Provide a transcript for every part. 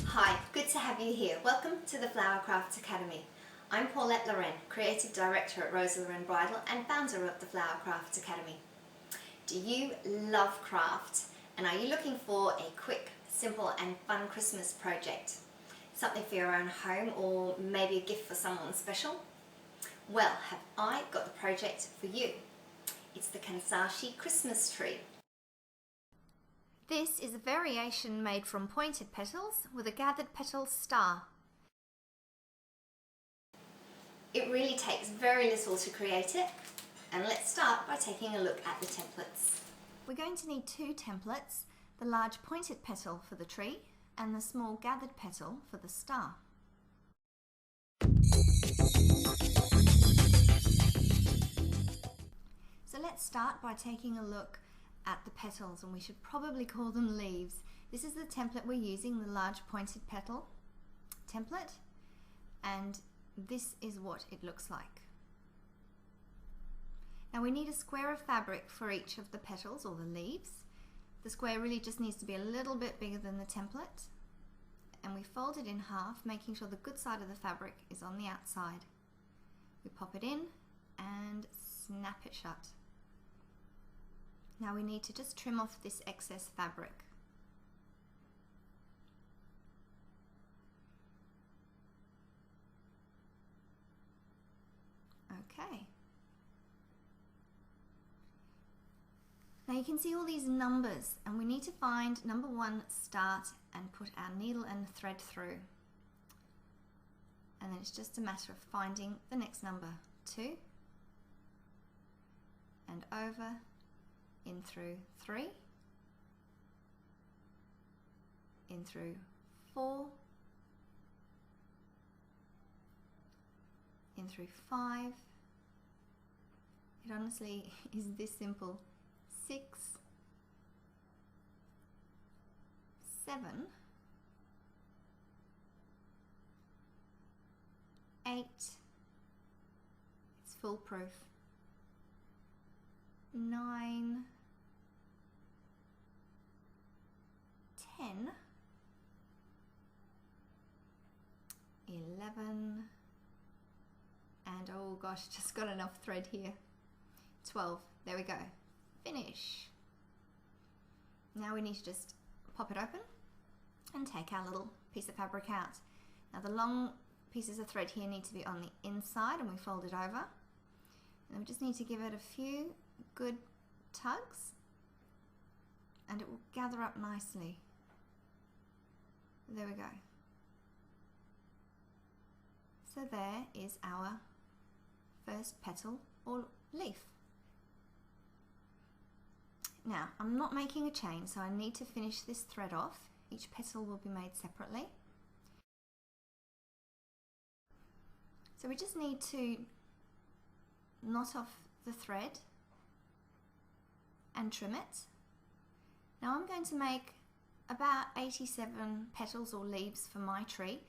Hi, good to have you here. Welcome to the Flower Crafts Academy. I'm Paulette Loren, Creative Director at Rosa Loren Bridal and founder of the Flower Crafts Academy. Do you love craft? And are you looking for a quick, simple and fun Christmas project? Something for your own home or maybe a gift for someone special? Well, have I got the project for you. It's the Kanzashi Christmas tree. This is a variation made from pointed petals with a gathered petal star. It really takes very little to create it, and let's start by taking a look at the templates. We're going to need two templates, the large pointed petal for the tree and the small gathered petal for the star. So let's start by taking a look at the petals, and we should probably call them leaves. This is the template we're using, the large pointed petal template, and this is what it looks like. Now we need a square of fabric for each of the petals or the leaves. The square really just needs to be a little bit bigger than the template, and we fold it in half, making sure the good side of the fabric is on the outside. We pop it in and snap it shut. Now we need to just trim off this excess fabric. Okay. Now you can see all these numbers, and we need to find number 1, start, and put our needle and thread through. And then it's just a matter of finding the next number, 2, and over, in through 3, in through 4, in through 5. It honestly is this simple. 6, 7, 8, it's foolproof. 9, 10, 11, and oh gosh, just got enough thread here. 12, there we go. Finish. Now we need to just pop it open and take our little piece of fabric out. Now the long pieces of thread here need to be on the inside, and we fold it over. And we just need to give it a few good tugs, and it will gather up nicely. There we go. So there is our first petal or leaf. Now, I'm not making a chain, so I need to finish this thread off. Each petal will be made separately. So we just need to knot off the thread and trim it. Now I'm going to make about 87 petals or leaves for my tree.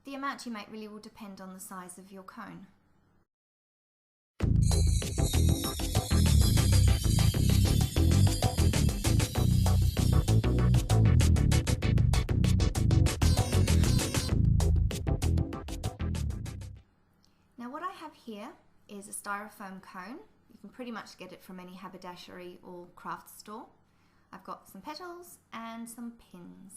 The amount you make really will depend on the size of your cone. Now what I have here is a styrofoam cone. You can pretty much get it from any haberdashery or craft store. I've got some petals and some pins.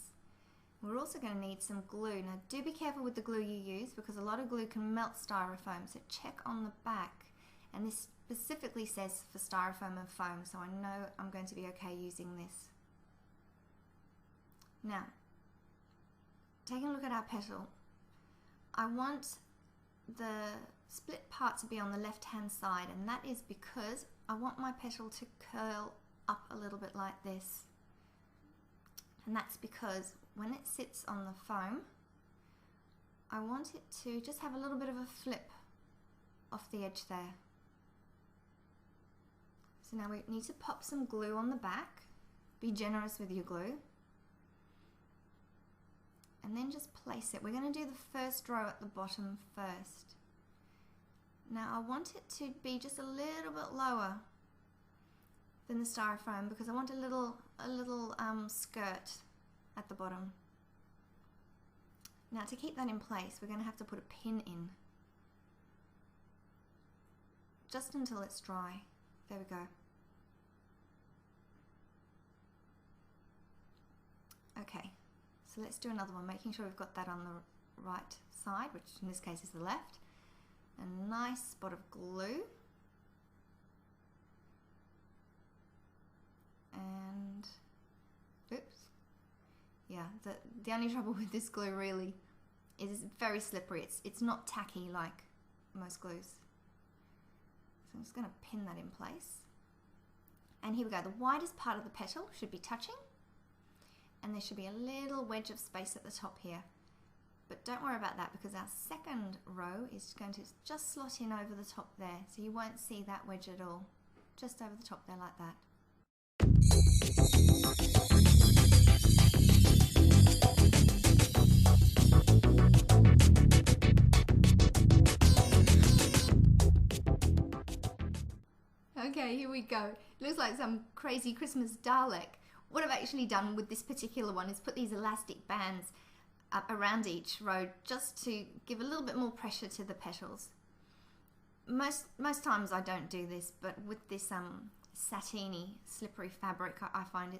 We're also going to need some glue. Now do be careful with the glue you use, because a lot of glue can melt styrofoam, so check on the back. And this specifically says for styrofoam and foam, so I know I'm going to be okay using this. Now, taking a look at our petal, I want the split part to be on the left hand side, and that is because I want my petal to curl up a little bit like this. And that's because when it sits on the foam, I want it to just have a little bit of a flip off the edge there. So now we need to pop some glue on the back. Be generous with your glue. And then just place it. We're going to do the first row at the bottom first. Now I want it to be just a little bit lower than the styrofoam because I want a little skirt at the bottom. Now to keep that in place, we're going to have to put a pin in. Just until it's dry. There we go. Okay, so let's do another one, making sure we've got that on the right side, which in this case is the left. A nice spot of glue. And, oops. Yeah, the only trouble with this glue really is it's very slippery. It's not tacky like most glues. So I'm just going to pin that in place. And here we go. The widest part of the petal should be touching. And there should be a little wedge of space at the top here. But don't worry about that because our second row is going to just slot in over the top there. So you won't see that wedge at all. Just over the top there like that. Okay, here we go. It looks like some crazy Christmas Dalek. What I've actually done with this particular one is put these elastic bands up around each row just to give a little bit more pressure to the petals. Most times I don't do this, but with this satiny, slippery fabric, I find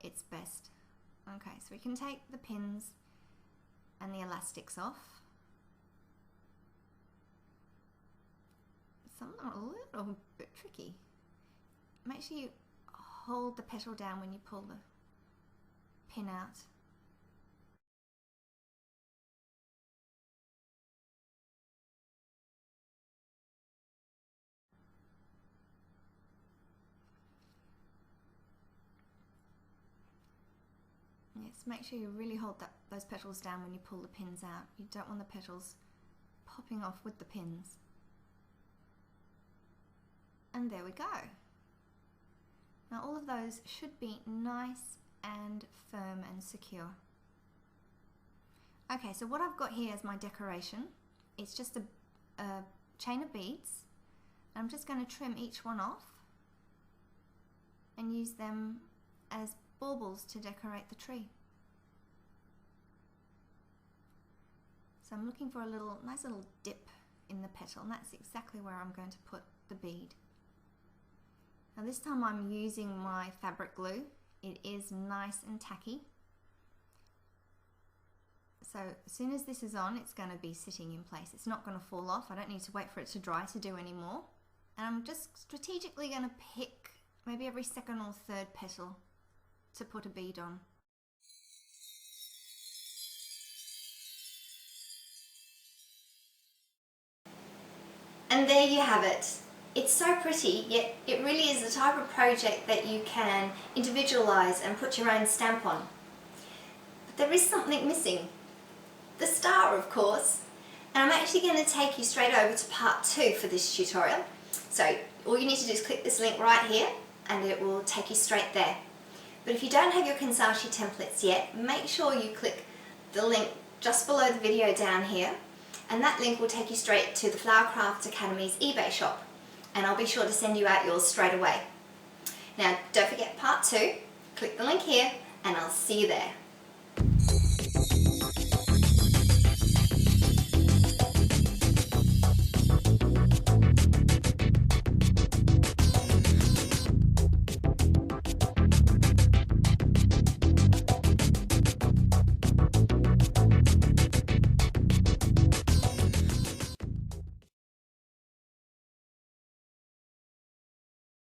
it's best. Okay, so we can take the pins and the elastics off. Some of them are a little bit tricky. Make sure you hold the petal down when you pull the pin out. Yes, make sure you really hold those petals down when you pull the pins out. You don't want the petals popping off with the pins. And there we go. Now all of those should be nice and firm and secure. Okay, so what I've got here as my decoration is just a chain of beads. I'm just going to trim each one off and use them as baubles to decorate the tree. So I'm looking for a nice little dip in the petal, and that's exactly where I'm going to put the bead. Now this time I'm using my fabric glue. It is nice and tacky. So as soon as this is on, it's going to be sitting in place. It's not going to fall off. I don't need to wait for it to dry to do any more. And I'm just strategically going to pick maybe every second or third petal to put a bead on. And there you have it. It's so pretty, yet it really is the type of project that you can individualize and put your own stamp on. But there is something missing. The star, of course. And I'm actually going to take you straight over to part 2 for this tutorial. So all you need to do is click this link right here and it will take you straight there. But if you don't have your Kanzashi templates yet, make sure you click the link just below the video down here, and that link will take you straight to the Flowercraft Academy's eBay shop, and I'll be sure to send you out yours straight away. Now don't forget part 2, click the link here and I'll see you there.